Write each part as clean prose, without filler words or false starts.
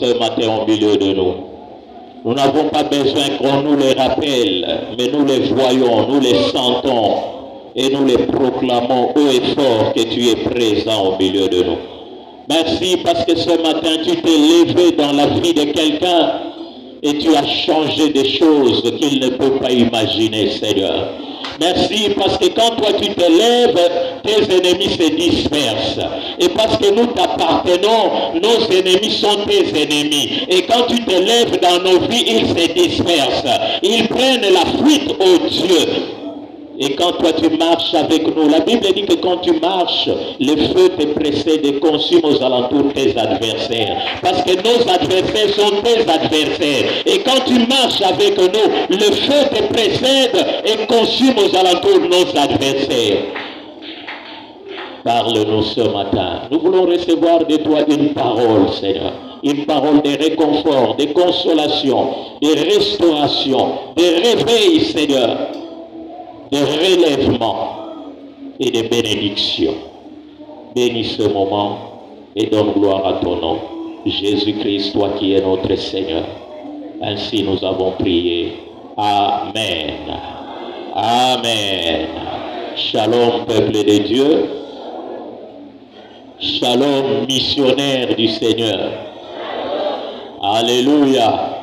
Ce matin au milieu de nous. Nous n'avons pas besoin qu'on nous les rappelle, mais nous les voyons, nous les sentons et nous les proclamons haut et fort que tu es présent au milieu de nous. Merci parce que ce matin tu t'es levé dans la vie de quelqu'un et tu as changé des choses qu'il ne peut pas imaginer, Seigneur. Merci parce que quand toi tu te lèves, tes ennemis se dispersent. Et parce que nous t'appartenons, nos ennemis sont tes ennemis. Et quand tu te lèves dans nos vies, ils se dispersent. Ils prennent la fuite au Dieu. Et quand toi tu marches avec nous, la Bible dit que quand tu marches, le feu te précède et consume aux alentours tes adversaires. Parce que nos adversaires sont tes adversaires. Et quand tu marches avec nous, le feu te précède et consume aux alentours nos adversaires. Parle-nous ce matin. Nous voulons recevoir de toi une parole, Seigneur. Une parole de réconfort, de consolation, de restauration, de réveil, Seigneur. De relèvement et de bénédiction. Bénis ce moment et donne gloire à ton nom. Jésus-Christ, toi qui es notre Seigneur. Ainsi nous avons prié. Amen. Amen. Shalom, peuple de Dieu. Shalom, missionnaire du Seigneur. Alléluia.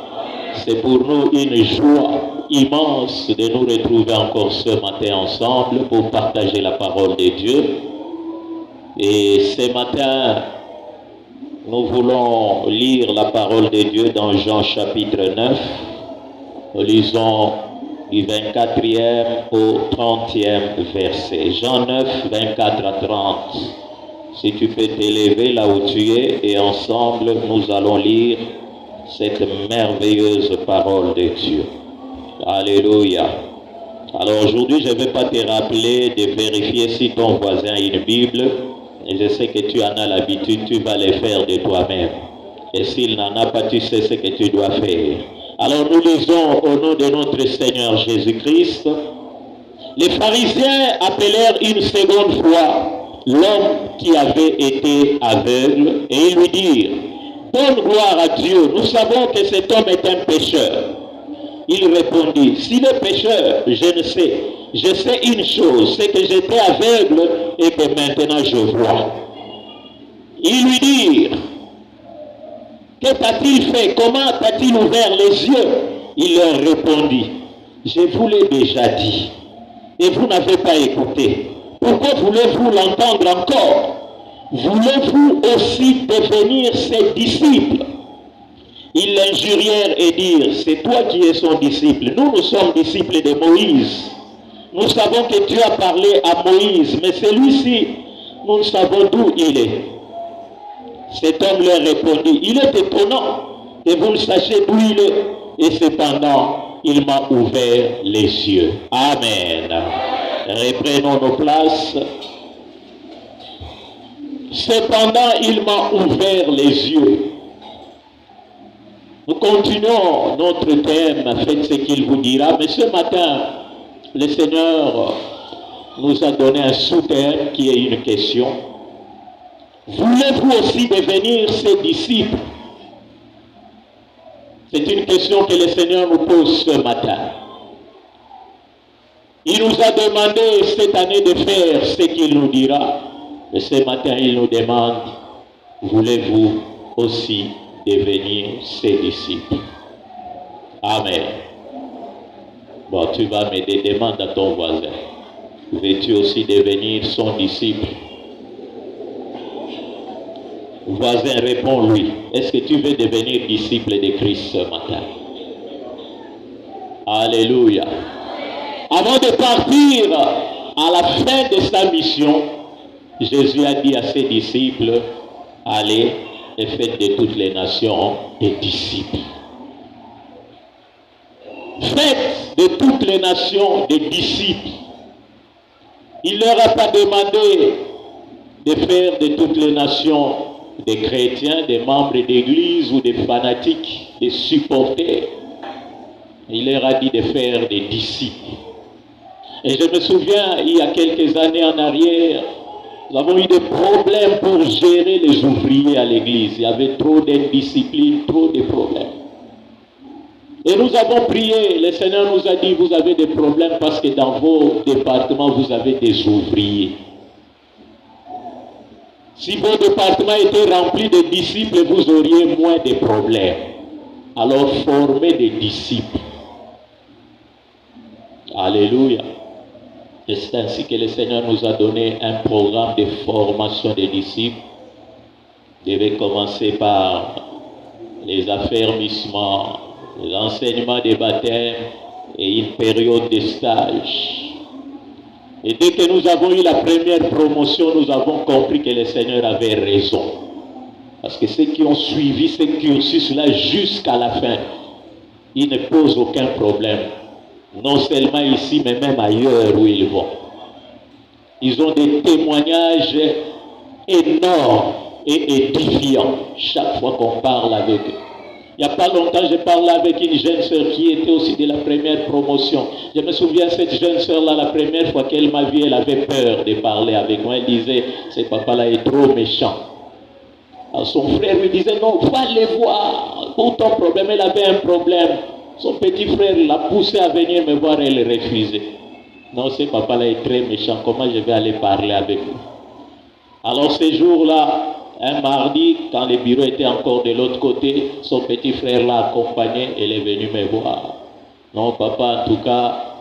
C'est pour nous une joie immense de nous retrouver encore ce matin ensemble pour partager la parole de Dieu. Et ce matin, nous voulons lire la parole de Dieu dans Jean chapitre 9. Nous lisons du 24e au 30e verset. Jean 9, 24 à 30. Si tu peux t'élever là où tu es et ensemble nous allons lire cette merveilleuse parole de Dieu. Alléluia. Alors aujourd'hui, je ne vais pas te rappeler de vérifier si ton voisin a une Bible. Et je sais que tu en as l'habitude, tu vas le faire de toi-même. Et s'il n'en a pas, tu sais ce que tu dois faire. Alors nous lisons au nom de notre Seigneur Jésus-Christ. Les pharisiens appelèrent une seconde fois l'homme qui avait été aveugle et ils lui dirent: donne gloire à Dieu, nous savons que cet homme est un pécheur. Il répondit: s'il est pécheur, je ne sais. Je sais une chose, c'est que j'étais aveugle et que maintenant je vois. Ils lui dirent, que t'a-t-il fait? Comment t'a-t-il ouvert les yeux? Il leur répondit, je vous l'ai déjà dit, et vous n'avez pas écouté. Pourquoi voulez-vous l'entendre encore? Voulez-vous aussi devenir ses disciples? Ils l'injurièrent et dirent, c'est toi qui es son disciple. Nous sommes disciples de Moïse. Nous savons que Dieu a parlé à Moïse, mais celui-ci, nous savons d'où il est. Cet homme leur répondit, il est étonnant que vous ne sachiez d'où il est, et cependant, il m'a ouvert les yeux. Amen. Reprenons nos places. Cependant, il m'a ouvert les yeux. Nous continuons notre thème, faites ce qu'il vous dira, mais ce matin, le Seigneur nous a donné un sous-thème qui est une question. Voulez-vous aussi devenir ses disciples? C'est une question que le Seigneur nous pose ce matin. Il nous a demandé cette année de faire ce qu'il nous dira. Et ce matin, il nous demande, voulez-vous aussi devenir ses disciples? Amen. Bon, tu vas m'aider, demande à ton voisin. Veux-tu aussi devenir son disciple? Voisin, réponds-lui. Est-ce que tu veux devenir disciple de Christ ce matin? Alléluia. Avant de partir à la fin de sa mission, Jésus a dit à ses disciples, allez et faites de toutes les nations des disciples. Faites de toutes les nations des disciples. Il ne leur a pas demandé de faire de toutes les nations des chrétiens, des membres d'église ou des fanatiques, des supporters. Il leur a dit de faire des disciples. Et je me souviens, il y a quelques années en arrière, nous avons eu des problèmes pour gérer les ouvriers à l'église. Il y avait trop d'indiscipline, trop de problèmes. Et nous avons prié, le Seigneur nous a dit, vous avez des problèmes parce que dans vos départements, vous avez des ouvriers. Si vos départements étaient remplis de disciples, vous auriez moins de problèmes. Alors formez des disciples. Alléluia. Et c'est ainsi que le Seigneur nous a donné un programme de formation des disciples. Vous devez commencer par les affermissements, l'enseignement des baptêmes et une période de stage. Et dès que nous avons eu la première promotion, nous avons compris que le Seigneur avait raison. Parce que ceux qui ont suivi ce cursus-là jusqu'à la fin, ils ne posent aucun problème. Non seulement ici, mais même ailleurs où ils vont. Ils ont des témoignages énormes et édifiants chaque fois qu'on parle avec eux. Il n'y a pas longtemps, je parlais avec une jeune sœur qui était aussi de la première promotion. Je me souviens, cette jeune sœur-là, la première fois qu'elle m'a vu, elle avait peur de parler avec moi. Elle disait, ce papa-là est trop méchant. Alors son frère lui disait, non, va les voir. Pour ton problème, elle avait un problème. Son petit frère l'a poussé à venir me voir, elle refusait. Non, ce papa-là est très méchant, comment je vais aller parler avec lui? Alors ce jour-là, un mardi, quand le bureau était encore de l'autre côté, son petit frère l'a accompagné, elle est venue me voir. Non, papa, en tout cas,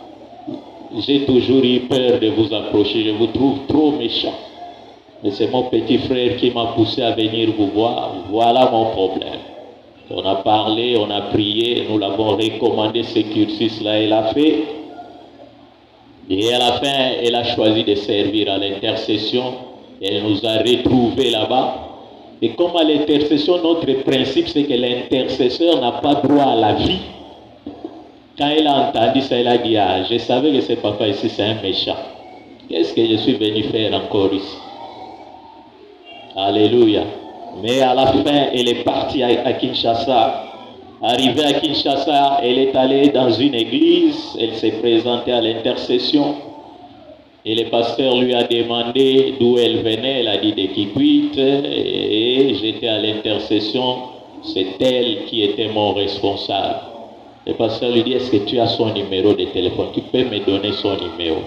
j'ai toujours eu peur de vous approcher, je vous trouve trop méchant. Mais c'est mon petit frère qui m'a poussé à venir vous voir, voilà mon problème. On a parlé, on a prié, nous l'avons recommandé ce cursus-là, elle a fait. Et à la fin, elle a choisi de servir à l'intercession. Elle nous a retrouvés là-bas. Et comme à l'intercession, notre principe, c'est que l'intercesseur n'a pas droit à la vie. Quand elle a entendu ça, elle a dit, ah, je savais que ce papa ici, c'est un méchant. Qu'est-ce que je suis venu faire encore ici? Alléluia. Mais à la fin, elle est partie à Kinshasa. Arrivée à Kinshasa, elle est allée dans une église. Elle s'est présentée à l'intercession. Et le pasteur lui a demandé d'où elle venait. Elle a dit de Kikwit. Et j'étais à l'intercession. C'est elle qui était mon responsable. Le pasteur lui dit, est-ce que tu as son numéro de téléphone? Tu peux me donner son numéro?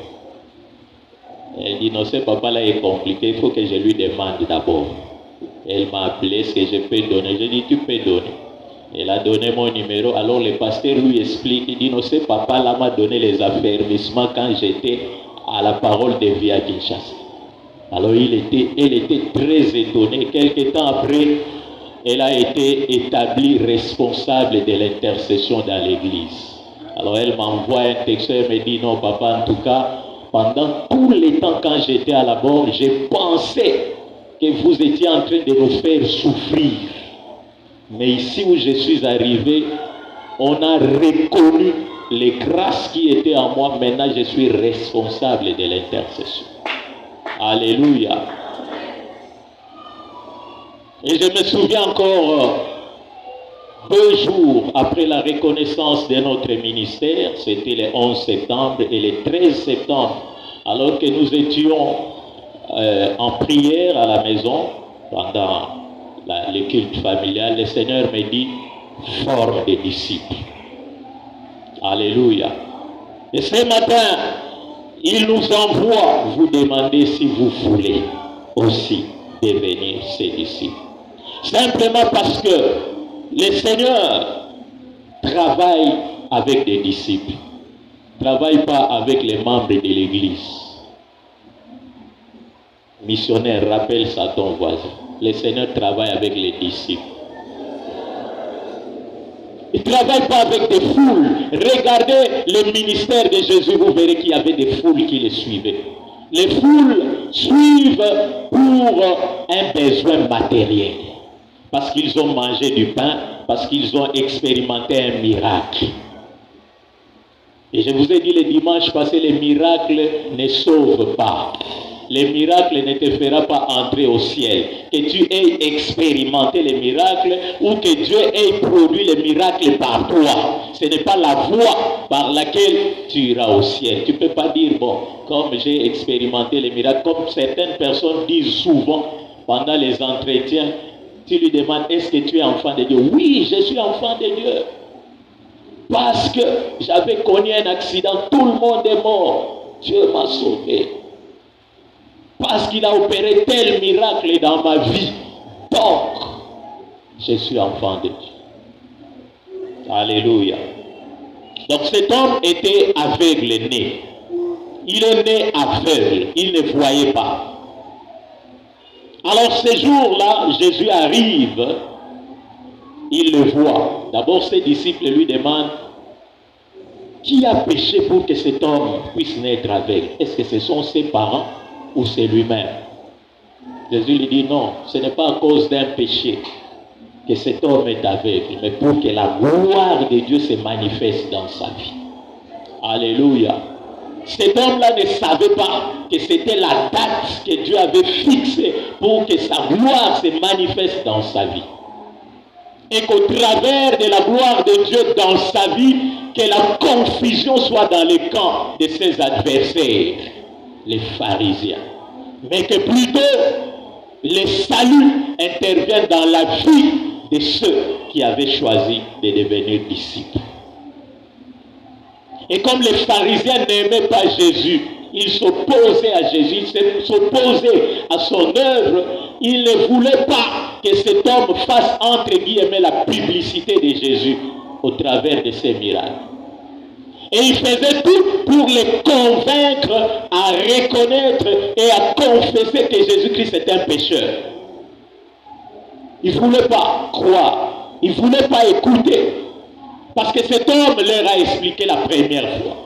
Elle dit, non, ce papa-là est compliqué. Il faut que je lui demande d'abord. Elle m'a appelé, est-ce que je peux donner? J'ai dit, tu peux donner. Elle a donné mon numéro. Alors le pasteur lui explique, il dit, non, c'est papa là m'a donné les affermissements quand j'étais à la parole de vie à Kinshasa. Alors elle était très étonnée. Quelque temps après, elle a été établie responsable de l'intercession dans l'église. Alors elle m'envoie un texte, elle me dit, non papa, en tout cas, pendant tout le temps quand j'étais à la mort, j'ai pensé que vous étiez en train de nous faire souffrir. Mais ici où je suis arrivé, on a reconnu les grâces qui étaient en moi. Maintenant, je suis responsable de l'intercession. Alléluia. Et je me souviens encore, 2 jours après la reconnaissance de notre ministère, c'était le 11 septembre et le 13 septembre, alors que nous étions en prière à la maison, pendant le culte familial, le Seigneur me dit, forme des disciples. Alléluia. Et ce matin, il nous envoie vous demander si vous voulez aussi devenir ses disciples. Simplement parce que le Seigneur travaille avec des disciples. Ne travaille pas avec les membres de l'église. Missionnaire, rappelle ça à ton voisin. Le Seigneur travaille avec les disciples. Il ne travaille pas avec des foules. Regardez le ministère de Jésus, vous verrez qu'il y avait des foules qui le suivaient. Les foules suivent pour un besoin matériel. Parce qu'ils ont mangé du pain, parce qu'ils ont expérimenté un miracle. Et je vous ai dit le dimanche passé, les miracles ne sauvent pas. Les miracles ne te feront pas entrer au ciel. Que tu aies expérimenté les miracles ou que Dieu ait produit les miracles par toi. Ce n'est pas la voie par laquelle tu iras au ciel. Tu ne peux pas dire, bon, comme j'ai expérimenté les miracles, comme certaines personnes disent souvent pendant les entretiens, tu lui demandes, est-ce que tu es enfant de Dieu? Oui, je suis enfant de Dieu. Parce que j'avais connu un accident, tout le monde est mort. Dieu m'a sauvé. Parce qu'il a opéré tel miracle dans ma vie. Donc, je suis enfant de Dieu. Alléluia. Donc cet homme était aveugle né. Il est né aveugle. Il ne voyait pas. Alors ce jour-là, Jésus arrive. Il le voit. D'abord, ses disciples lui demandent, qui a péché pour que cet homme puisse naître aveugle? Est-ce que ce sont ses parents ou c'est lui-même? Jésus lui dit, non, ce n'est pas à cause d'un péché que cet homme est aveugle, mais pour que la gloire de Dieu se manifeste dans sa vie. Alléluia. Cet homme-là ne savait pas que c'était la date que Dieu avait fixée pour que sa gloire se manifeste dans sa vie. Et qu'au travers de la gloire de Dieu dans sa vie, que la confusion soit dans les camps de ses adversaires, les pharisiens. Mais que plutôt, le salut intervienne dans la vie de ceux qui avaient choisi de devenir disciples. Et comme les pharisiens n'aimaient pas Jésus, ils s'opposaient à Jésus, ils s'opposaient à son œuvre, ils ne voulaient pas que cet homme fasse entre guillemets la publicité de Jésus au travers de ses miracles. Et ils faisaient tout pour les convaincre à reconnaître et à confesser que Jésus-Christ est un pécheur. Ils ne voulaient pas croire, ils ne voulaient pas écouter. Parce que cet homme leur a expliqué la première fois.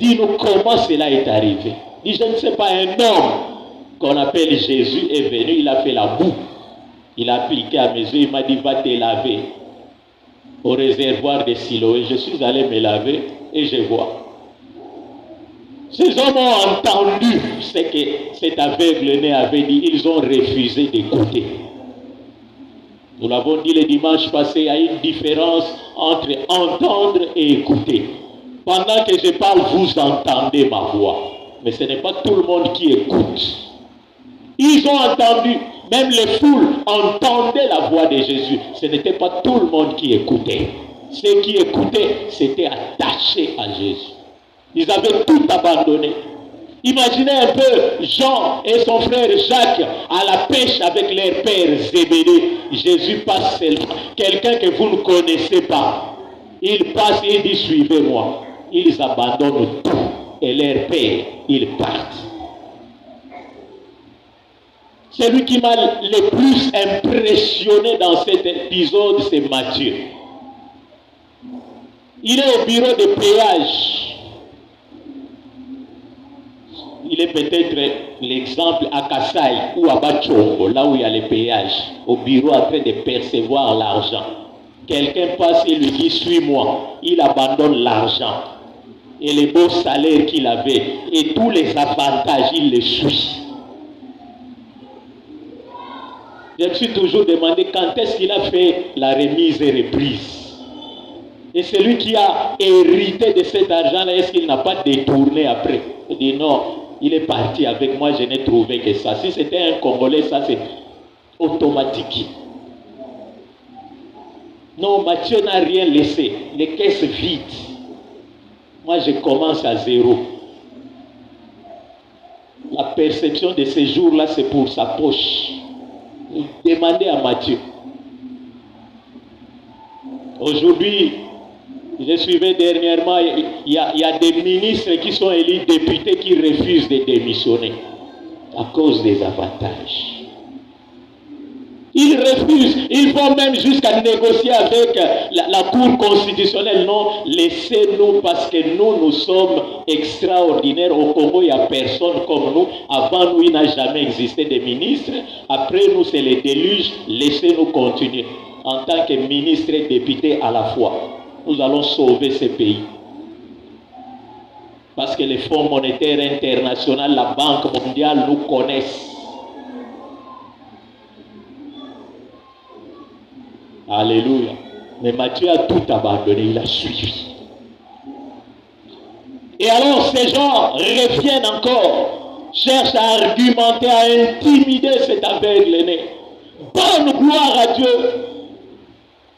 Dis-nous comment cela est arrivé. Dis, je ne sais pas, un homme qu'on appelle Jésus est venu, il a fait la boue. Il a appliqué à mes yeux, il m'a dit, va te laver au réservoir de Siloé. Je suis allé me laver et je vois. Ces hommes ont entendu ce que cet aveugle-né avait dit. Ils ont refusé d'écouter. Nous l'avons dit le dimanche passé, il y a une différence entre entendre et écouter. Pendant que je parle, vous entendez ma voix. Mais ce n'est pas tout le monde qui écoute. Ils ont entendu, même les foules entendaient la voix de Jésus. Ce n'était pas tout le monde qui écoutait. Ceux qui écoutaient s'étaient attachés à Jésus. Ils avaient tout abandonné. Imaginez un peu Jean et son frère Jacques à la pêche avec leur père Zébédée. Jésus passe seulement. Quelqu'un que vous ne connaissez pas. Il passe et dit suivez-moi. Ils abandonnent tout. Et leur père, ils partent. Celui qui m'a le plus impressionné dans cet épisode, c'est Matthieu. Il est au bureau de péage. Il est peut-être l'exemple à Kassai ou à Bachongo, là où il y a les péages, au bureau en train de percevoir l'argent. Quelqu'un passe et lui dit, suis-moi. Il abandonne l'argent et les beaux salaires qu'il avait et tous les avantages, il les suit. Je me suis toujours demandé quand est-ce qu'il a fait la remise et reprise. Et celui qui a hérité de cet argent-là, est-ce qu'il n'a pas détourné après? Il dit non, il est parti avec moi, je n'ai trouvé que ça. Si c'était un Congolais, ça c'est automatique. Non, Matthieu n'a rien laissé. Les caisses vides. Moi, je commence à zéro. La perception de ces jours-là, c'est pour sa poche. Demandez à Matthieu. Aujourd'hui, je suivais dernièrement, il y a des ministres qui sont élus députés qui refusent de démissionner à cause des avantages. Ils refusent, ils vont même jusqu'à négocier avec la Cour constitutionnelle. Non, laissez-nous parce que nous sommes extraordinaires. Au Congo, il n'y a personne comme nous. Avant nous, il n'a jamais existé de ministres. Après nous, c'est les déluges. Laissez-nous continuer. En tant que ministres et députés à la fois, nous allons sauver ce pays. Parce que les Fonds monétaires internationaux, la Banque mondiale nous connaissent. Alléluia. Mais Matthieu a tout abandonné, il a suivi. Et alors ces gens reviennent encore, cherchent à argumenter, à intimider cet aveugle-né. Donne gloire à Dieu.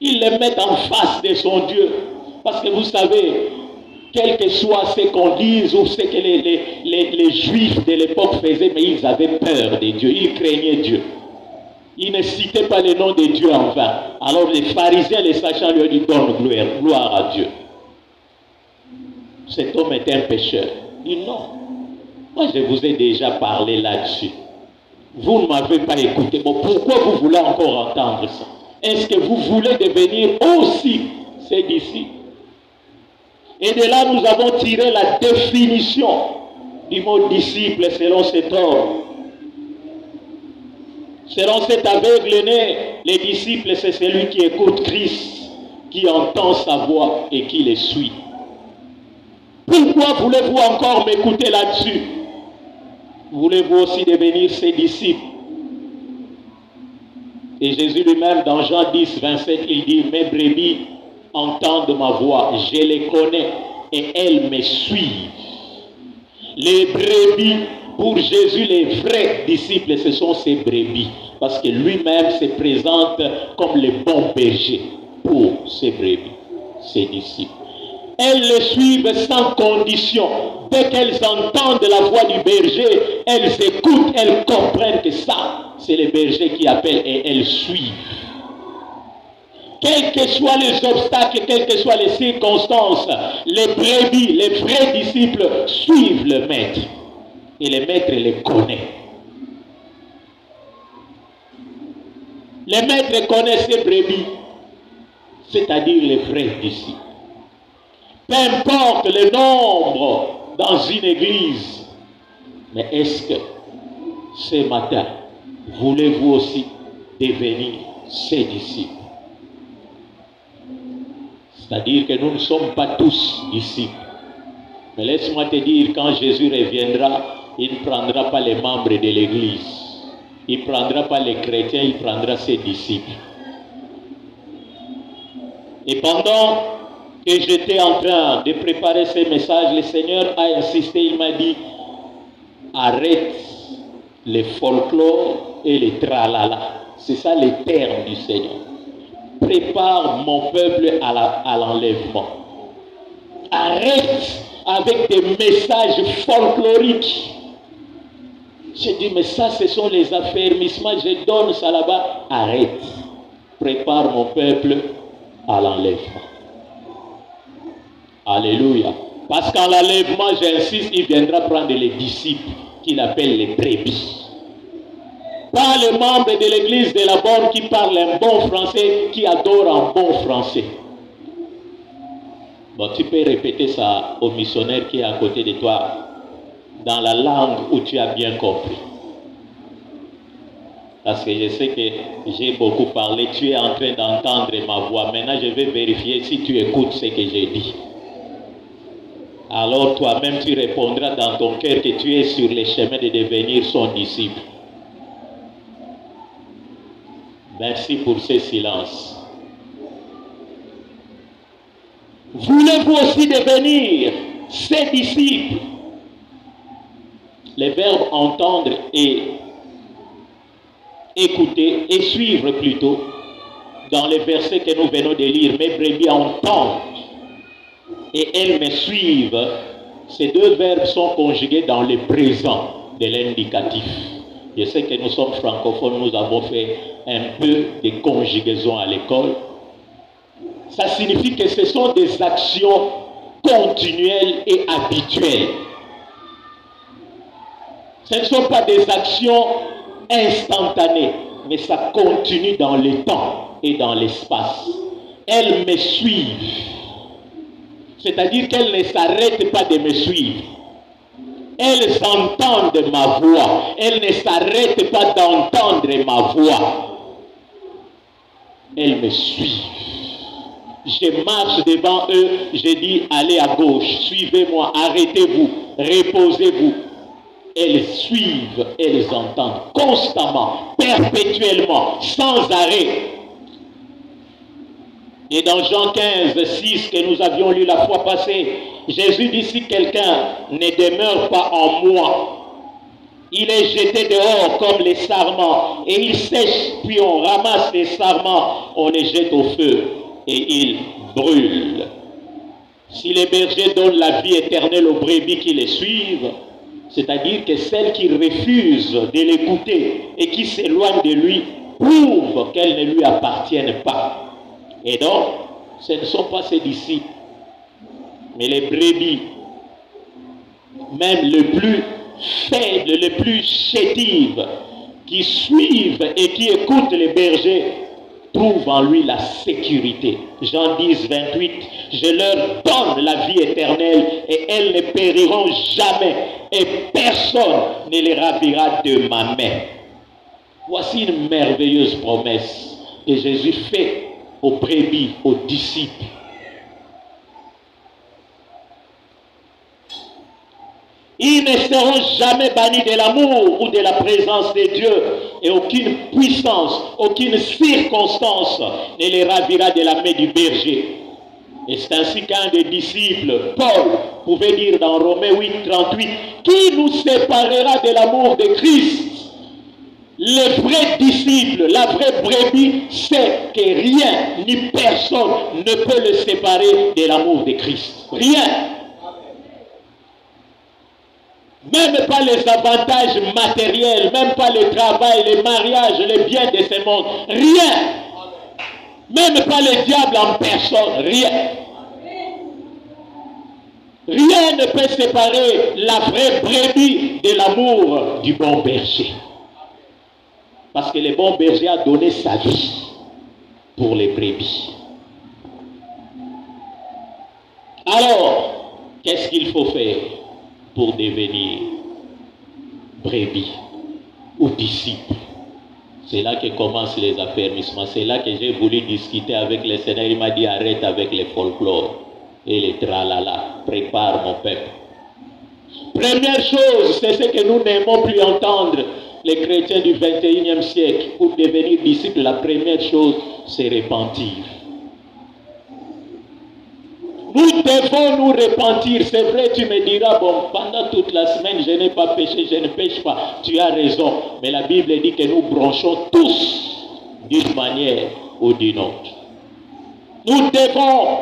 Ils les mettent en face de son Dieu. Parce que vous savez, quel que soit ce qu'on dise ou ce que les Juifs de l'époque faisaient, mais ils avaient peur de Dieu, ils craignaient Dieu. Ils ne citaient pas le nom de Dieu en vain. Alors les pharisiens, les sachants, lui ont dit, donne gloire à Dieu. Cet homme était un pécheur. Il dit non. Moi, je vous ai déjà parlé là-dessus. Vous ne m'avez pas écouté. Bon, pourquoi vous voulez encore entendre ça? Est-ce que vous voulez devenir aussi ses disciples? Et de là, nous avons tiré la définition du mot disciple selon cet homme. Selon cet aveugle-né, les disciples, c'est celui qui écoute Christ, qui entend sa voix et qui le suit. Pourquoi voulez-vous encore m'écouter là-dessus? Voulez-vous aussi devenir ses disciples? Et Jésus lui-même, dans Jean 10, 27, il dit, mes brebis entendent ma voix, je les connais et elles me suivent. Les brebis, pour Jésus, les vrais disciples, ce sont ces brebis. Parce que lui-même se présente comme le bon berger pour ces brebis, ses disciples. Elles le suivent sans condition. Dès qu'elles entendent la voix du berger, elles écoutent, elles comprennent que ça, c'est le berger qui appelle et elles suivent. Quels que soient les obstacles, quelles que soient les circonstances, les brebis, les vrais disciples suivent le maître. Et le maître les connaît. Les maîtres connaissent ces brebis, c'est-à-dire les vrais disciples. Peu importe le nombre dans une église, mais est-ce que ce matin, voulez-vous aussi devenir ses disciples? C'est-à-dire que nous ne sommes pas tous disciples. Mais laisse-moi te dire, quand Jésus reviendra, il ne prendra pas les membres de l'église. Il ne prendra pas les chrétiens, il prendra ses disciples. Et pendant que j'étais en train de préparer ces messages, le Seigneur a insisté, il m'a dit, arrête les folklore et les tralala. C'est ça les termes du Seigneur. Prépare mon peuple à l'enlèvement. Arrête avec des messages folkloriques. J'ai dit, mais ça, ce sont les affermissements, je donne ça là-bas. Arrête. Prépare mon peuple à l'enlèvement. Alléluia. Parce qu'en l'enlèvement, j'insiste, il viendra prendre les disciples qu'il appelle les brebis. Pas les membres de l'église de la borne qui parlent un bon français, qui adorent un bon français. Bon, tu peux répéter ça au missionnaire qui est à côté de toi, dans la langue où tu as bien compris. Parce que je sais que j'ai beaucoup parlé, tu es en train d'entendre ma voix. Maintenant, je vais vérifier si tu écoutes ce que j'ai dit. Alors toi-même, tu répondras dans ton cœur que tu es sur le chemin de devenir son disciple. Merci pour ce silence. Voulez-vous aussi devenir ses disciples? Les verbes entendre et écouter et suivre plutôt, dans les versets que nous venons de lire, mes brebis entendent et elles me suivent. Ces deux verbes sont conjugués dans le présent de l'indicatif. Je sais que nous sommes francophones, nous avons fait un peu de conjugaison à l'école. Ça signifie que ce sont des actions continuelles et habituelles. Ce ne sont pas des actions instantanées, mais ça continue dans le temps et dans l'espace. Elles me suivent. C'est-à-dire qu'elles ne s'arrêtent pas de me suivre. Elles entendent ma voix. Elles ne s'arrêtent pas d'entendre ma voix. Elles me suivent. Je marche devant eux, je dis allez à gauche, suivez-moi, arrêtez-vous, reposez-vous. Elles suivent, elles entendent constamment, perpétuellement, sans arrêt. Et dans Jean 15, 6 que nous avions lu la fois passée, Jésus dit si quelqu'un ne demeure pas en moi, il est jeté dehors comme les sarments et il sèche, puis on ramasse les sarments, on les jette au feu et il brûle. Si les bergers donnent la vie éternelle aux brebis qui les suivent, c'est-à-dire que celles qui refusent de l'écouter et qui s'éloignent de lui prouvent qu'elles ne lui appartiennent pas. Et donc, ce ne sont pas ses disciples, mais les brebis, même les plus faibles, les plus chétives, qui suivent et qui écoutent les bergers, trouvent en lui la sécurité. Jean 10, 28, je leur donne la vie éternelle et elles ne périront jamais et personne ne les ravira de ma main. Voici une merveilleuse promesse que Jésus fait aux brebis, aux disciples. Ils ne seront jamais bannis de l'amour ou de la présence de Dieu et aucune puissance, aucune circonstance ne les ravira de la main du berger. Et c'est ainsi qu'un des disciples, Paul, pouvait dire dans Romains 8, 38, qui nous séparera de l'amour de Christ? Le vrai disciple, la vraie brebis, sait que rien ni personne ne peut le séparer de l'amour de Christ. Rien. Même pas les avantages matériels, même pas le travail, les mariages, les biens de ce monde. Rien. Même pas le diable en personne. Rien. Rien ne peut séparer la vraie brebis de l'amour du bon berger. Parce que le bon berger a donné sa vie pour les brebis. Alors, qu'est-ce qu'il faut faire pour devenir brebis ou disciple? C'est là que commencent les affermissements. C'est là que j'ai voulu discuter avec le Seigneur. Il m'a dit arrête avec les folklores et les tralala. Prépare mon peuple. Première chose, c'est ce que nous n'aimons plus entendre. Les chrétiens du 21e siècle, pour devenir disciples, la première chose, c'est repentir. Nous devons nous repentir. C'est vrai, tu me diras, bon, pendant toute la semaine, je n'ai pas péché, je ne pêche pas. Tu as raison. Mais la Bible dit que nous bronchons tous d'une manière ou d'une autre. Nous devons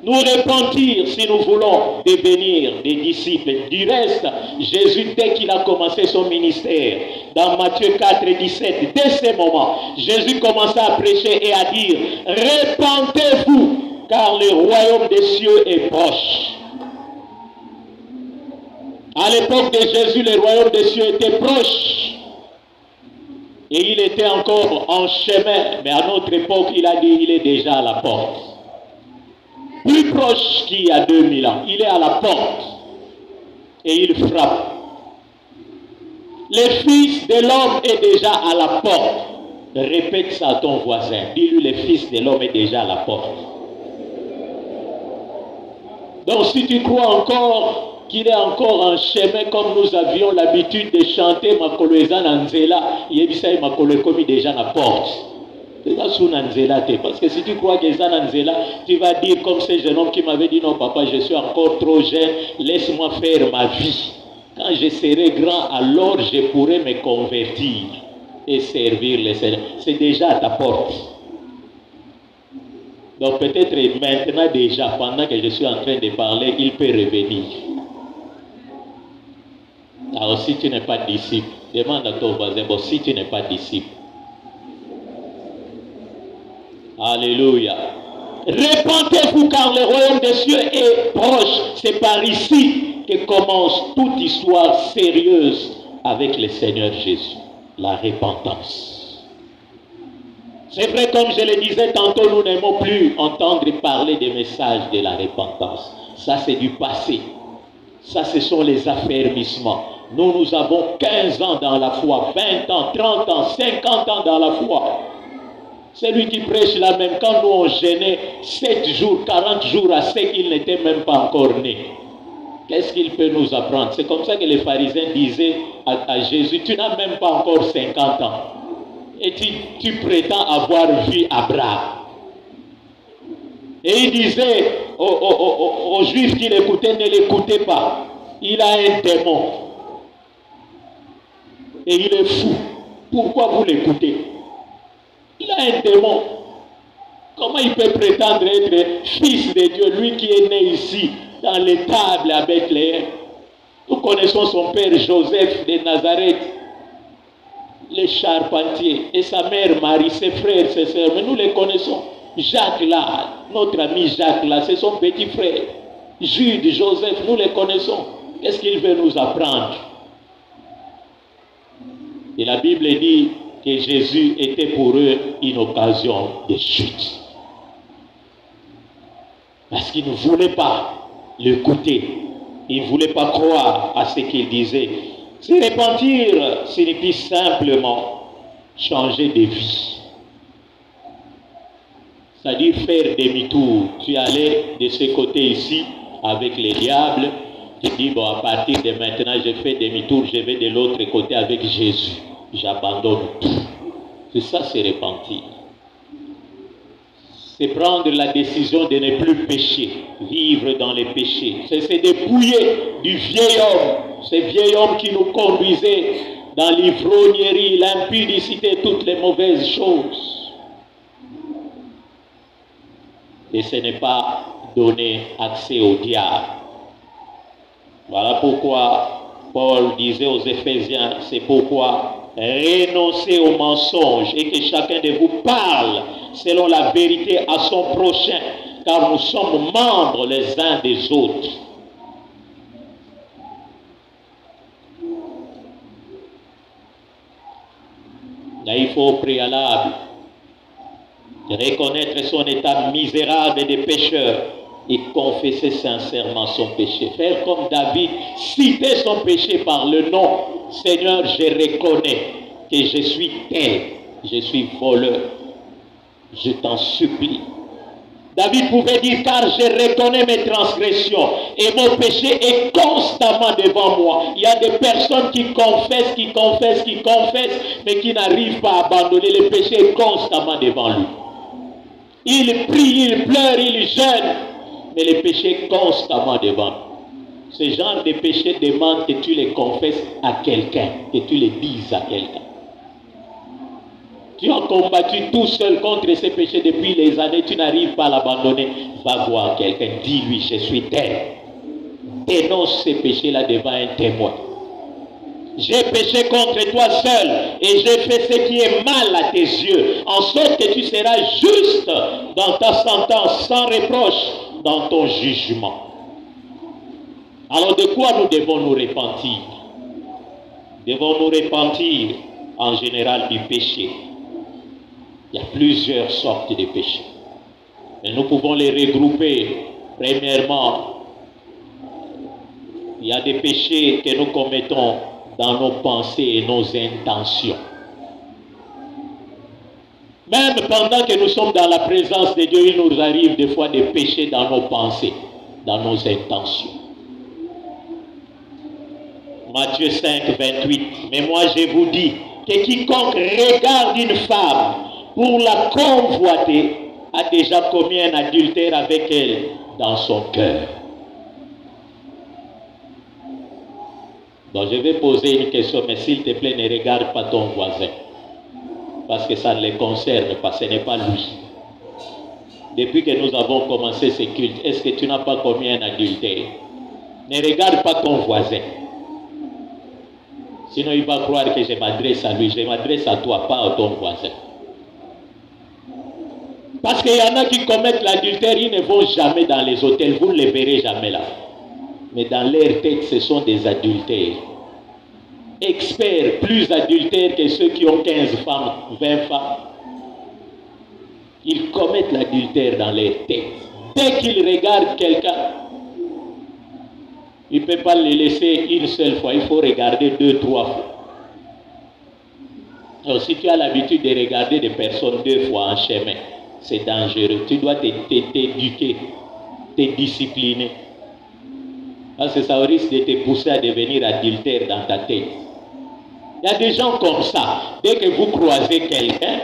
nous repentir si nous voulons devenir des disciples. Du reste, Jésus, dès qu'il a commencé son ministère, dans Matthieu 4, 17, dès ce moment, Jésus commença à prêcher et à dire, repentez-vous, car le royaume des cieux est proche. À l'époque de Jésus, le royaume des cieux était proche. Et il était encore en chemin, mais à notre époque, il a dit, il est déjà à la porte. Plus proche qu'il y a 2000 ans. Il est à la porte. Et il frappe. Le Fils de l'homme est déjà à la porte. Répète ça à ton voisin. Dis-lui, le Fils de l'homme est déjà à la porte. Donc si tu crois encore qu'il est encore en chemin comme nous avions l'habitude de chanter Makolo eza na nzela, yebisa Makolo komi déjà à la porte. Parce que si tu crois que eza na nzela, tu vas dire comme ce jeune homme qui m'avait dit non papa, je suis encore trop jeune, laisse-moi faire ma vie. Quand je serai grand, alors je pourrai me convertir et servir le Seigneur. C'est déjà à ta porte. Donc peut-être maintenant déjà, pendant que je suis en train de parler, il peut revenir. Alors si tu n'es pas disciple, demande à ton voisin, bon, si tu n'es pas disciple. Alléluia. Répentez-vous car le royaume des cieux est proche. C'est par ici que commence toute histoire sérieuse avec le Seigneur Jésus. La repentance. C'est vrai, comme je le disais tantôt, nous n'aimons plus entendre parler des messages de la repentance. Ça, c'est du passé. Ça, ce sont les affermissements. Nous avons 15 ans dans la foi, 20 ans, 30 ans, 50 ans dans la foi. Celui qui prêche là même, quand nous on gênait 7 jours, 40 jours à sec, il n'était même pas encore né. Qu'est-ce qu'il peut nous apprendre? C'est comme ça que les pharisiens disaient à Jésus, tu n'as même pas encore 50 ans. Et tu prétends avoir vu Abraham. Et il disait aux Juifs qui l'écoutaient, ne l'écoutez pas. Il a un démon. Et il est fou. Pourquoi vous l'écoutez? Il a un démon. Comment il peut prétendre être fils de Dieu, lui qui est né ici, dans l'étable à Bethléem? Nous connaissons son père Joseph de Nazareth, les charpentiers, et sa mère Marie, ses frères, ses sœurs, mais nous les connaissons. Jacques là, notre ami Jacques là, c'est son petit frère. Jude, Joseph, nous les connaissons. Qu'est-ce qu'il veut nous apprendre? Et la Bible dit que Jésus était pour eux une occasion de chute. Parce qu'ils ne voulaient pas l'écouter. Ils ne voulaient pas croire à ce qu'il disait. Se repentir signifie simplement changer de vie. C'est-à-dire faire demi-tour. Tu allais de ce côté ici avec les diables. Tu dis, bon, à partir de maintenant, je fais demi-tour, je vais de l'autre côté avec Jésus. J'abandonne tout. C'est ça, c'est repentir. C'est prendre la décision de ne plus pécher, vivre dans les péchés. C'est se dépouiller du vieil homme, ce vieil homme qui nous conduisait dans l'ivrognerie, l'impudicité, toutes les mauvaises choses. Et ce n'est pas donner accès au diable. Voilà pourquoi Paul disait aux Éphésiens, c'est pourquoi renoncez au mensonge et que chacun de vous parle selon la vérité à son prochain, car nous sommes membres les uns des autres. Là, il faut au préalable reconnaître son état misérable de pécheur et confesser sincèrement son péché. Faire comme David, citer son péché par le nom. Seigneur, je reconnais que je suis tel, je suis voleur. Je t'en supplie. David pouvait dire, car je reconnais mes transgressions et mon péché est constamment devant moi. Il y a des personnes qui confessent, mais qui n'arrivent pas à abandonner. Le péché est constamment devant lui. Il prie, il pleure, il jeûne, mais le péché est constamment devant lui. Ce genre de péché demande que tu les confesses à quelqu'un, que tu les dises à quelqu'un. Tu as combattu tout seul contre ces péchés depuis les années, tu n'arrives pas à l'abandonner. Va voir quelqu'un, dis-lui, je suis tel. Dénonce ces péchés-là devant un témoin. J'ai péché contre toi seul et j'ai fait ce qui est mal à tes yeux, en sorte que tu seras juste dans ta sentence, sans reproche dans ton jugement. Alors de quoi nous devons nous repentir? Devons nous repentir en général du péché. Il y a plusieurs sortes de péchés. Et nous pouvons les regrouper. Premièrement, il y a des péchés que nous commettons dans nos pensées et nos intentions. Même pendant que nous sommes dans la présence de Dieu, il nous arrive des fois de pécher dans nos pensées, dans nos intentions. Matthieu 5, 28. Mais moi je vous dis que quiconque regarde une femme pour la convoiter a déjà commis un adultère avec elle dans son cœur. Donc je vais poser une question, mais s'il te plaît, ne regarde pas ton voisin. Parce que ça ne le concerne pas, ce n'est pas lui. Depuis que nous avons commencé ce culte, est-ce que tu n'as pas commis un adultère? Ne regarde pas ton voisin. Sinon il va croire que je m'adresse à lui. Je m'adresse à toi, pas à ton voisin. Parce qu'il y en a qui commettent l'adultère, ils ne vont jamais dans les hôtels, vous ne les verrez jamais là. Mais dans leur tête, ce sont des adultères. Experts, plus adultères que ceux qui ont 15 femmes, 20 femmes. Ils commettent l'adultère dans leur tête. Dès qu'ils regardent quelqu'un, il ne peut pas le laisser une seule fois, il faut regarder 2, 3 fois. Alors si tu as l'habitude de regarder des personnes 2 fois en chemin, c'est dangereux. Tu dois t'éduquer, te discipliner. Parce que ça risque de te pousser à devenir adultère dans ta tête. Il y a des gens comme ça. Dès que vous croisez quelqu'un,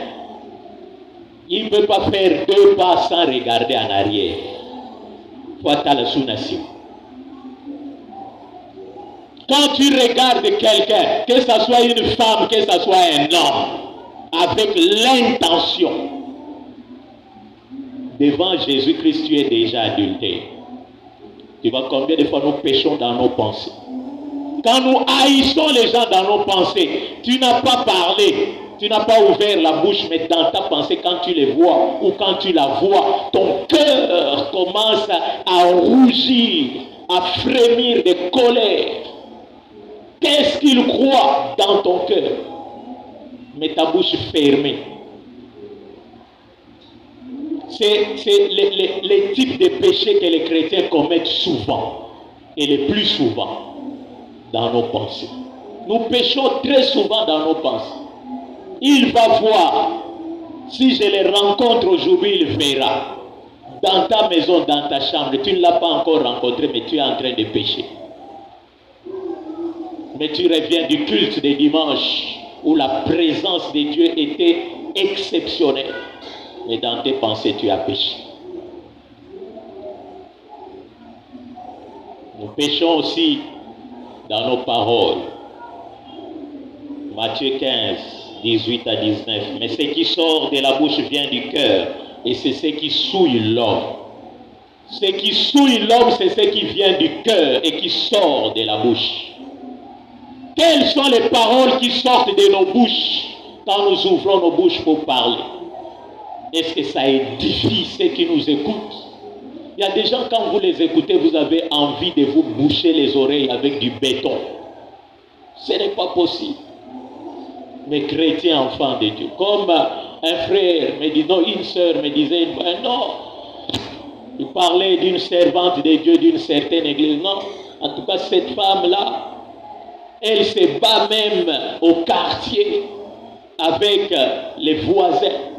il ne peut pas faire 2 pas sans regarder en arrière. Fatal sous-nation. Quand tu regardes quelqu'un, que ce soit une femme, que ce soit un homme, avec l'intention, devant Jésus-Christ, tu es déjà adultère. Tu vois combien de fois nous péchons dans nos pensées. Quand nous haïssons les gens dans nos pensées, tu n'as pas parlé, tu n'as pas ouvert la bouche, mais dans ta pensée, quand tu les vois ou quand tu la vois, ton cœur commence à rougir, à frémir de colère. Qu'est-ce qu'il croit dans ton cœur? Mais ta bouche fermée. C'est les types de péchés que les chrétiens commettent souvent, et le plus souvent, dans nos pensées. Nous péchons très souvent dans nos pensées. Il va voir, si je les rencontre aujourd'hui, il verra. Dans ta maison, dans ta chambre, tu ne l'as pas encore rencontré, mais tu es en train de pécher. Mais tu reviens du culte des dimanches, où la présence de Dieu était exceptionnelle. Mais dans tes pensées, tu as péché. Nous péchons aussi dans nos paroles. Matthieu 15, 18 à 19. Mais ce qui sort de la bouche vient du cœur, et c'est ce qui souille l'homme. Ce qui souille l'homme, c'est ce qui vient du cœur et qui sort de la bouche. Quelles sont les paroles qui sortent de nos bouches quand nous ouvrons nos bouches pour parler? Est-ce que ça édifie ceux qui nous écoutent? Il y a des gens, quand vous les écoutez, vous avez envie de vous boucher les oreilles avec du béton. Ce n'est pas possible. Mais chrétiens, enfants de Dieu, comme un frère me dit, non, une sœur me disait, non, il parlait d'une servante de Dieu d'une certaine église. Non, en tout cas, cette femme-là, elle se bat même au quartier avec les voisins.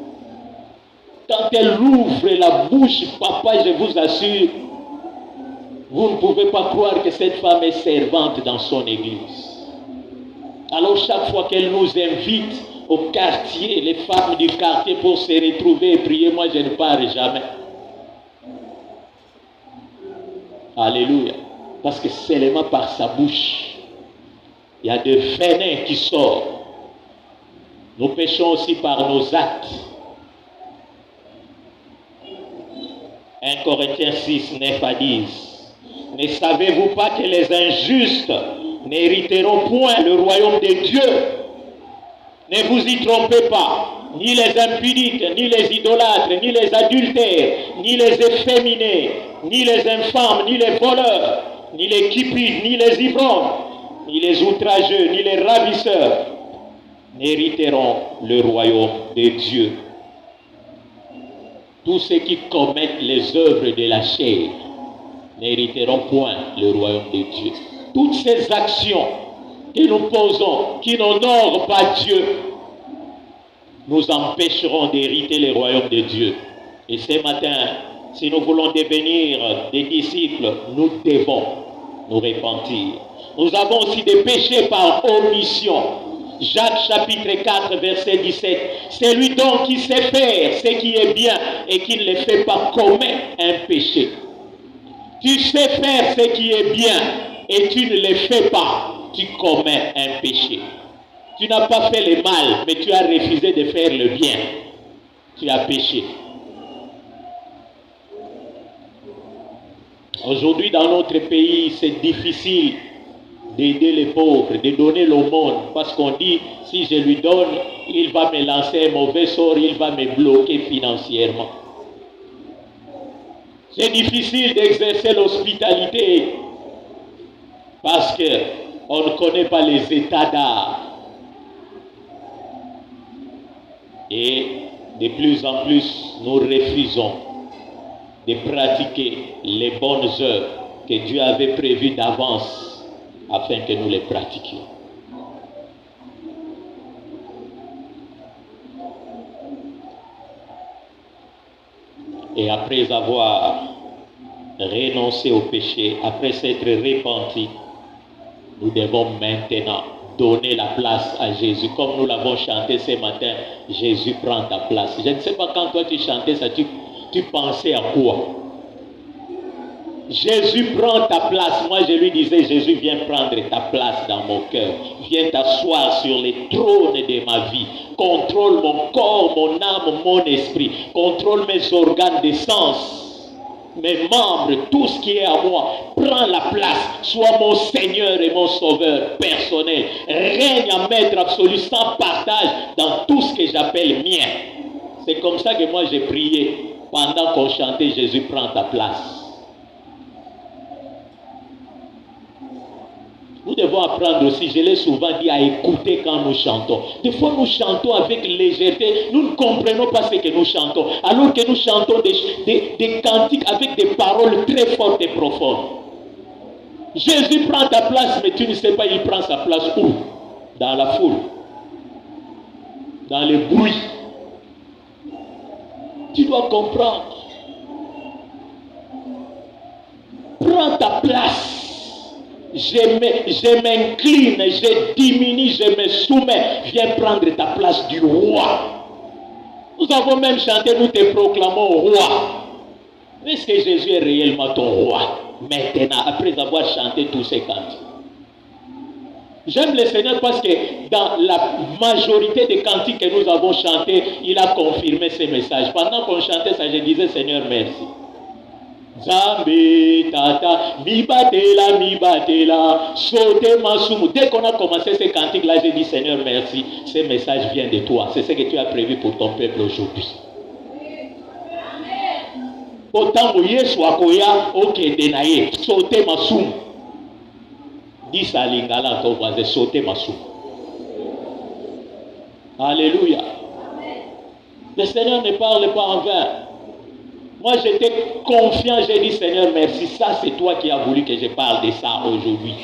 Quand elle ouvre la bouche, papa, je vous assure, vous ne pouvez pas croire que cette femme est servante dans son église. Alors chaque fois qu'elle nous invite au quartier, les femmes du quartier pour se retrouver et prier, moi je ne pars jamais. Alléluia. Parce que seulement par sa bouche, il y a des venins qui sortent. Nous péchons aussi par nos actes. 1 Corinthiens 6, 9 à 10. Ne savez-vous pas que les injustes n'hériteront point le royaume de Dieu? Ne vous y trompez pas. Ni les impudiques, ni les idolâtres, ni les adultères, ni les efféminés, ni les infâmes, ni les voleurs, ni les cupides, ni les ivrognes, ni les outrageux, ni les ravisseurs n'hériteront le royaume de Dieu. Tous ceux qui commettent les œuvres de la chair n'hériteront point le royaume de Dieu. Toutes ces actions que nous posons, qui n'honorent pas Dieu, nous empêcheront d'hériter le royaume de Dieu. Et ce matin, si nous voulons devenir des disciples, nous devons nous repentir. Nous avons aussi des péchés par omission. Jacques chapitre 4 verset 17. C'est lui donc qui sait faire ce qui est bien et qui ne le fait pas commet un péché. Tu sais faire ce qui est bien et tu ne le fais pas, tu commets un péché. Tu n'as pas fait le mal, mais tu as refusé de faire le bien. Tu as péché. Aujourd'hui, dans notre pays, c'est difficile d'aider les pauvres, de donner l'aumône, parce qu'on dit, si je lui donne, il va me lancer un mauvais sort, il va me bloquer financièrement. C'est difficile d'exercer l'hospitalité, parce qu'on ne connaît pas les états d'art. Et de plus en plus, nous refusons de pratiquer les bonnes œuvres que Dieu avait prévues d'avance afin que nous les pratiquions. Et après avoir renoncé au péché, après s'être repenti, nous devons maintenant donner la place à Jésus. Comme nous l'avons chanté ce matin, Jésus prend ta place. Je ne sais pas quand toi tu chantais ça, tu pensais à quoi? Jésus prend ta place. Moi je lui disais, Jésus viens prendre ta place dans mon cœur. Viens t'asseoir sur les trônes de ma vie. Contrôle mon corps, mon âme, mon esprit. Contrôle mes organes de sens. Mes membres, tout ce qui est à moi, prends la place, sois mon Seigneur et mon Sauveur personnel, règne en maître absolu sans partage dans tout ce que j'appelle mien. C'est comme ça que moi j'ai prié pendant qu'on chantait Jésus prend ta place. Nous devons apprendre aussi, je l'ai souvent dit, à écouter quand nous chantons. Des fois, nous chantons avec légèreté. Nous ne comprenons pas ce que nous chantons. Alors que nous chantons des cantiques avec des paroles très fortes et profondes. Jésus prend ta place, mais tu ne sais pas, il prend sa place où? Dans la foule. Dans le bruit. Tu dois comprendre. Prends ta place. Je m'incline, je diminue, je me soumets. Viens prendre ta place du roi. Nous avons même chanté, nous te proclamons roi. Est-ce que Jésus est réellement ton roi? Maintenant, après avoir chanté tous ces cantiques. J'aime le Seigneur parce que dans la majorité des cantiques que nous avons chantés, il a confirmé ces messages. Pendant qu'on chantait ça, je disais, Seigneur, merci. Zambé, tata, mi batela, sauté masumu. Dès qu'on a commencé ces cantiques-là, j'ai dit, Seigneur, merci. Ce message vient de toi. C'est ce que tu as prévu pour ton peuple aujourd'hui. Autant que Yesu akoya, ok, denaye, sauté masumu. Dis ça à l'ingala, ton voisin, sauté masumu. Alléluia. Le Seigneur ne parle pas en vain. Moi, j'étais confiant, j'ai dit, Seigneur, merci. Ça, c'est toi qui as voulu que je parle de ça aujourd'hui.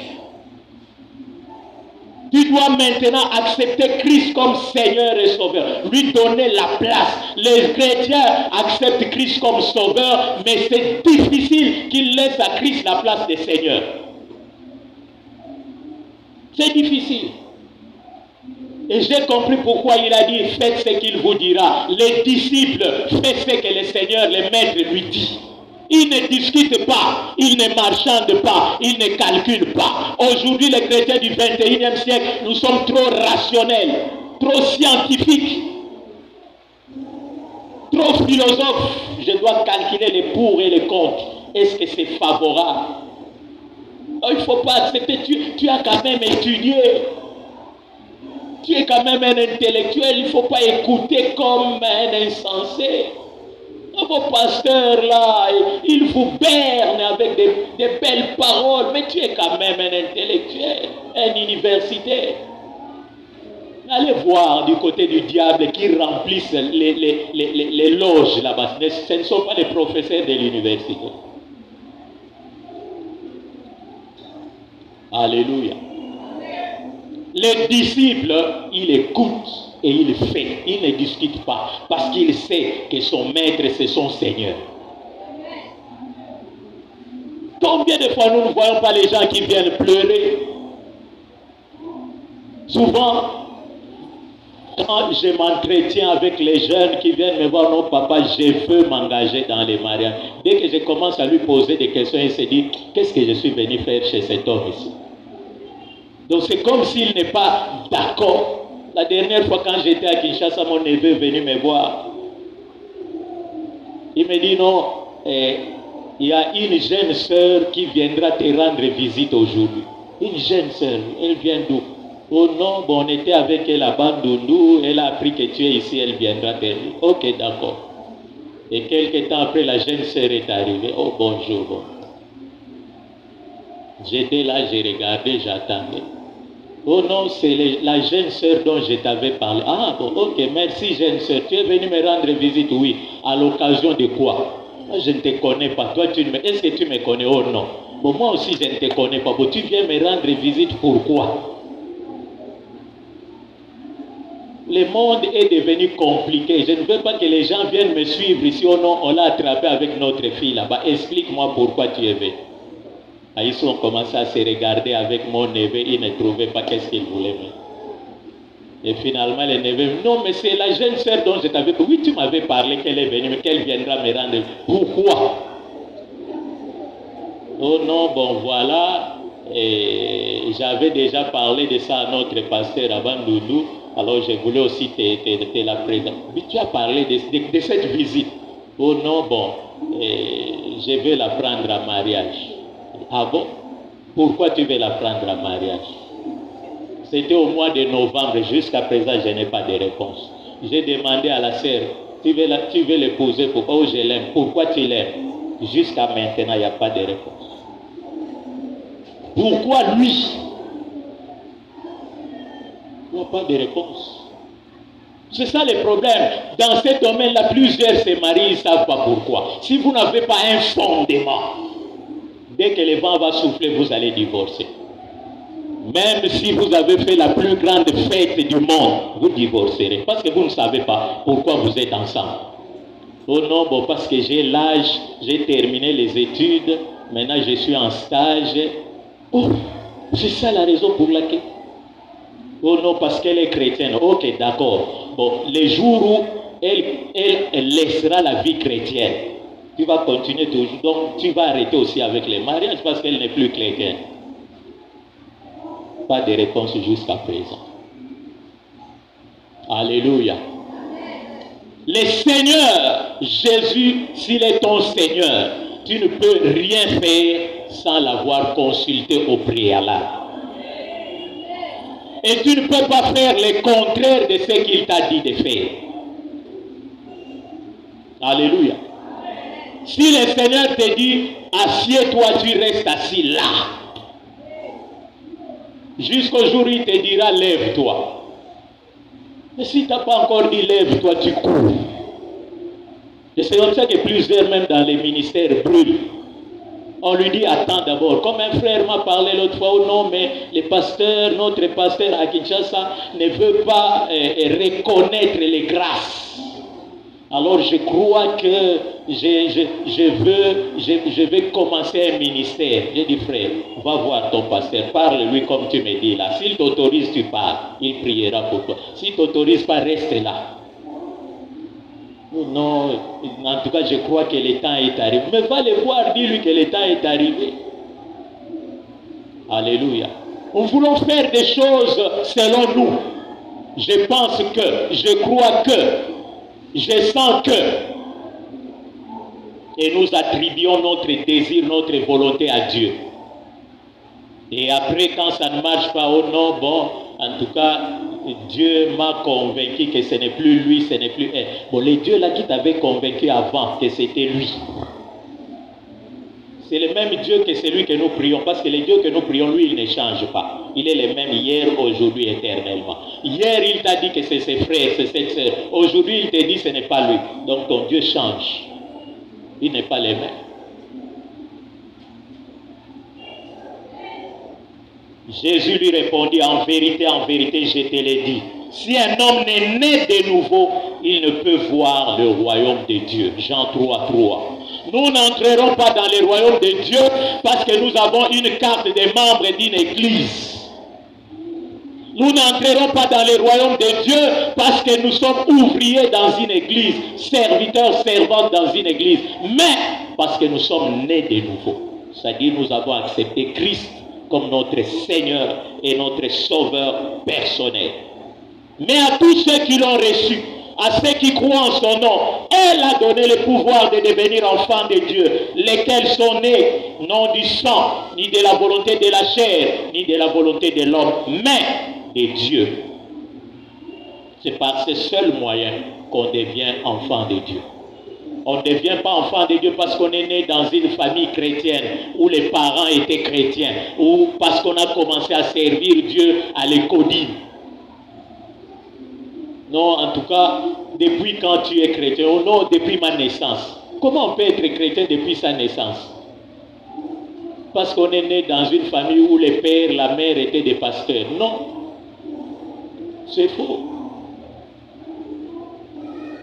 Tu dois maintenant accepter Christ comme Seigneur et Sauveur. Lui donner la place. Les chrétiens acceptent Christ comme Sauveur, mais c'est difficile qu'ils laissent à Christ la place de Seigneur. C'est difficile. Et j'ai compris pourquoi il a dit, faites ce qu'il vous dira. Les disciples, faites ce que le Seigneur, le Maître lui dit. Ils ne discutent pas, ils ne marchandent pas, ils ne calculent pas. Aujourd'hui, les chrétiens du 21e siècle, nous sommes trop rationnels. trop scientifique, trop philosophe. Je dois calculer les pour et les contre. Est-ce que c'est favorable? Oh, il ne faut pas accepter. Tu as quand même étudié. Tu es quand même un intellectuel. Il ne faut pas écouter comme un insensé. Vos pasteurs là, ils vous bernent avec des belles paroles. Mais tu es quand même un intellectuel, un universitaire. Allez voir du côté du diable qui remplissent les loges là-bas. Ce ne sont pas les professeurs de l'université. Alléluia. Les disciples, il écoute et il fait. Il ne discute pas parce qu'il sait que son maître, c'est son Seigneur. Combien de fois nous ne voyons pas les gens qui viennent pleurer? Souvent, quand je m'entretiens avec les jeunes qui viennent me voir, non papa, je veux m'engager dans les mariages. Dès que je commence à lui poser des questions, il se dit, qu'est-ce que je suis venu faire chez cet homme ici? Donc c'est comme s'il n'est pas d'accord. La dernière fois quand j'étais à Kinshasa, mon neveu est venu me voir. Il me dit, non, il y a une jeune sœur qui viendra te rendre visite aujourd'hui. Une jeune sœur, elle vient d'où? Oh non, bon, on était avec elle à Bandundu, elle a appris que tu es ici, elle viendra te dire. Ok, d'accord. Et quelques temps après, la jeune sœur est arrivée. Oh, bonjour. Bon. J'étais là, j'ai regardé, j'attendais. Oh non, c'est la jeune sœur dont je t'avais parlé. Ah, bon, ok, merci jeune sœur. Tu es venue me rendre visite, oui. À l'occasion de quoi? Je ne te connais pas. Toi, est-ce que tu me connais? Oh non. Bon, moi aussi, je ne te connais pas. Bon, tu viens me rendre visite, pourquoi? Le monde est devenu compliqué. Je ne veux pas que les gens viennent me suivre ici. Oh non, on l'a attrapé avec notre fille là-bas. Explique-moi pourquoi tu es venu. Ils ont commencé à se regarder avec mon neveu. Ils ne trouvaient pas qu'est-ce qu'ils voulaient. Et finalement, le neveu, non, mais c'est la jeune sœur dont je t'avais dit. Oui, tu m'avais parlé qu'elle est venue, mais qu'elle viendra me rendre. Pourquoi? Oh non, bon, voilà. Et j'avais déjà parlé de ça à notre pasteur avant Doudou. Alors je voulais aussi te la présenter. Mais tu as parlé de cette visite. Oh non, bon, je vais la prendre à mariage. Ah bon? Pourquoi tu veux la prendre à mariage? C'était au mois de novembre. Jusqu'à présent, je n'ai pas de réponse. J'ai demandé à la sœur, tu veux l'épouser? Pourquoi? Oh, je l'aime. Pourquoi tu l'aimes? Jusqu'à maintenant, il n'y a pas de réponse. Pourquoi lui? Il n'y a pas de réponse. C'est ça le problème. Dans ce domaine-là, plusieurs se marient, ils ne savent pas pourquoi. Si vous n'avez pas un fondement, dès que le vent va souffler, vous allez divorcer. Même si vous avez fait la plus grande fête du monde, vous divorcerez. Parce que vous ne savez pas pourquoi vous êtes ensemble. Oh non, bon, parce que j'ai l'âge, j'ai terminé les études, maintenant je suis en stage. Oh, c'est ça la raison pour laquelle. Oh non, parce qu'elle est chrétienne. Ok, d'accord. Bon, les jours où elle laissera la vie chrétienne, tu vas continuer toujours. Donc, tu vas arrêter aussi avec les mariages parce qu'elle n'est plus chrétienne. Pas de réponse jusqu'à présent. Alléluia. Le Seigneur, Jésus, s'il est ton Seigneur, tu ne peux rien faire sans l'avoir consulté au préalable. Et tu ne peux pas faire le contraire de ce qu'il t'a dit de faire. Alléluia. Si le Seigneur te dit, assieds-toi, tu restes assis là. Jusqu'au jour où il te dira, lève-toi. Mais si tu n'as pas encore dit, lève-toi, tu cours. Et c'est comme ça que plusieurs, même dans les ministères, brûlent. On lui dit, attends d'abord. Comme un frère m'a parlé l'autre fois, oh non, mais les pasteurs, notre pasteur à Kinshasa ne veut pas reconnaître les grâces. Alors je crois que je vais commencer un ministère. J'ai dit, frère, va voir ton pasteur, parle-lui comme tu me dis là. S'il t'autorise, tu parles. Il priera pour toi. S'il ne t'autorise pas, reste là. Non, en tout cas, je crois que le temps est arrivé. Mais va le voir, dis-lui que le temps est arrivé. Alléluia. Nous voulons faire des choses selon nous. je pense que, je crois que, je sens que. Et nous attribuons notre désir, notre volonté à Dieu. Et après, quand ça ne marche pas, oh non, bon, en tout cas, Dieu m'a convaincu que ce n'est plus lui, ce n'est plus elle. Bon, le Dieu là qui t'avait convaincu avant que c'était lui, c'est le même Dieu que celui que nous prions, parce que le Dieu que nous prions, lui, il ne change pas. Il est le même hier, aujourd'hui, éternellement. Hier, il t'a dit que c'est ses frères, c'est cette sœur. Aujourd'hui, il te dit que ce n'est pas lui. Donc ton Dieu change. Il n'est pas le même. Jésus lui répondit, en vérité, je te l'ai dit. Si un homme n'est né de nouveau, il ne peut voir le royaume de Dieu. Jean 3, 3. Nous n'entrerons pas dans le royaume de Dieu parce que nous avons une carte de membre d'une église. Nous n'entrerons pas dans le royaume de Dieu parce que nous sommes ouvriers dans une église, serviteurs, servantes dans une église, mais parce que nous sommes nés de nouveau. C'est-à-dire nous avons accepté Christ comme notre Seigneur et notre Sauveur personnel. Mais à tous ceux qui l'ont reçu, à ceux qui croient en son nom, elle a donné le pouvoir de devenir enfants de Dieu, lesquels sont nés non du sang, ni de la volonté de la chair, ni de la volonté de l'homme, mais de Dieu. C'est par ce seul moyen qu'on devient enfant de Dieu. On ne devient pas enfant de Dieu parce qu'on est né dans une famille chrétienne où les parents étaient chrétiens ou parce qu'on a commencé à servir Dieu à l'écodine. Non, en tout cas, depuis quand tu es chrétien, ou non, depuis ma naissance. Comment on peut être chrétien depuis sa naissance? Parce qu'on est né dans une famille où les pères, la mère étaient des pasteurs. Non, c'est faux.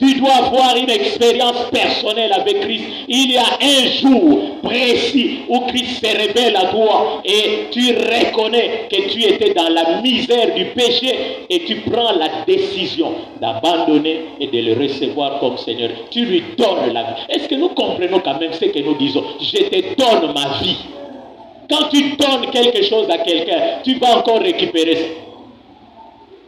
Tu dois avoir une expérience personnelle avec Christ. Il y a un jour précis où Christ se révèle à toi et tu reconnais que tu étais dans la misère du péché et tu prends la décision d'abandonner et de le recevoir comme Seigneur. Tu lui donnes la vie. Est-ce que nous comprenons quand même ce que nous disons? Je te donne ma vie. Quand tu donnes quelque chose à quelqu'un, tu vas encore récupérer ça.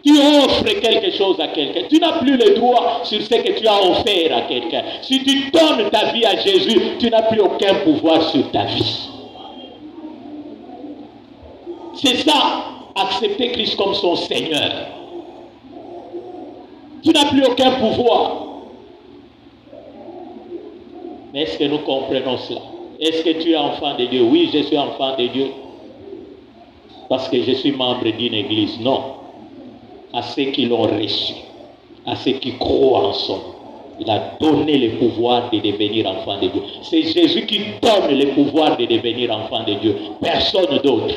Tu offres quelque chose à quelqu'un. Tu n'as plus le droit sur ce que tu as offert à quelqu'un. Si tu donnes ta vie à Jésus, tu n'as plus aucun pouvoir sur ta vie. C'est ça, accepter Christ comme son Seigneur. Tu n'as plus aucun pouvoir. Mais est-ce que nous comprenons cela? Est-ce que tu es enfant de Dieu? Oui, je suis enfant de Dieu. Parce que je suis membre d'une église. Non. À ceux qui l'ont reçu, à ceux qui croient en son nom. Il a donné le pouvoir de devenir enfant de Dieu. C'est Jésus qui donne le pouvoir de devenir enfant de Dieu. Personne d'autre.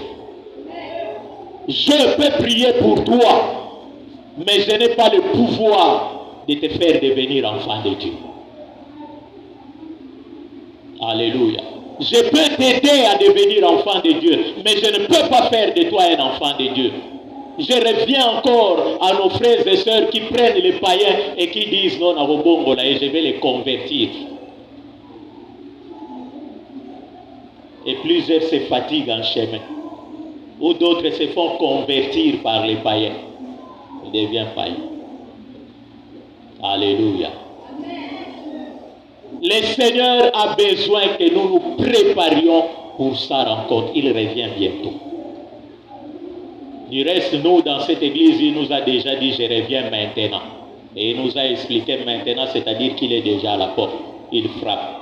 Je peux prier pour toi, mais je n'ai pas le pouvoir de te faire devenir enfant de Dieu. Alléluia. Je peux t'aider à devenir enfant de Dieu, mais je ne peux pas faire de toi un enfant de Dieu. Je reviens encore à nos frères et sœurs qui prennent les païens et qui disent non à Robongola et je vais les convertir. Et plusieurs se fatiguent en chemin. Ou d'autres se font convertir par les païens. Ils deviennent païens. Alléluia. Le Seigneur a besoin que nous nous préparions pour sa rencontre. Il revient bientôt. Du reste, nous, dans cette église, il nous a déjà dit, je reviens maintenant. Et il nous a expliqué maintenant, c'est-à-dire qu'il est déjà à la porte. Il frappe.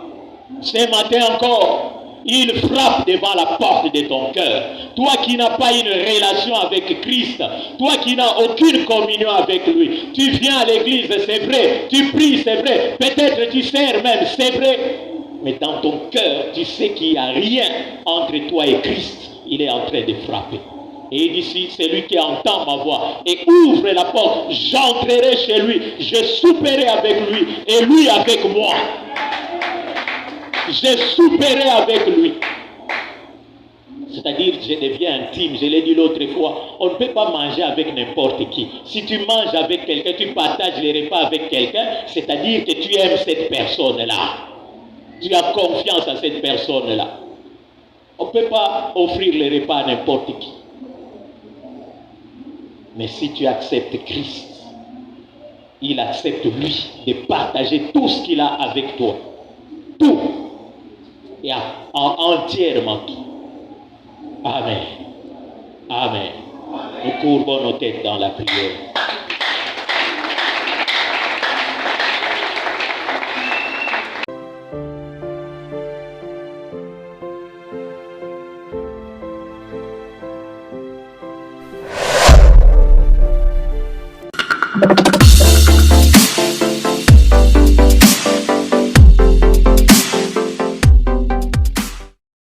Ce matin encore, il frappe devant la porte de ton cœur. Toi qui n'as pas une relation avec Christ, toi qui n'as aucune communion avec lui, tu viens à l'église, c'est vrai, tu pries, c'est vrai, peut-être tu sers même, c'est vrai. Mais dans ton cœur, tu sais qu'il n'y a rien entre toi et Christ. Il est en train de frapper. Et il dit, si c'est lui qui entend ma voix et ouvre la porte, j'entrerai chez lui, je souperai avec lui et lui avec moi. Je souperai avec lui. C'est-à-dire, je deviens intime. Je l'ai dit l'autre fois, on ne peut pas manger avec n'importe qui. Si tu manges avec quelqu'un, tu partages les repas avec quelqu'un, c'est-à-dire que tu aimes cette personne-là. Tu as confiance à cette personne-là. On ne peut pas offrir les repas à n'importe qui. Mais si tu acceptes Christ, il accepte lui de partager tout ce qu'il a avec toi. Tout. Et entièrement tout. Amen. Amen. Nous courbons nos têtes dans la prière.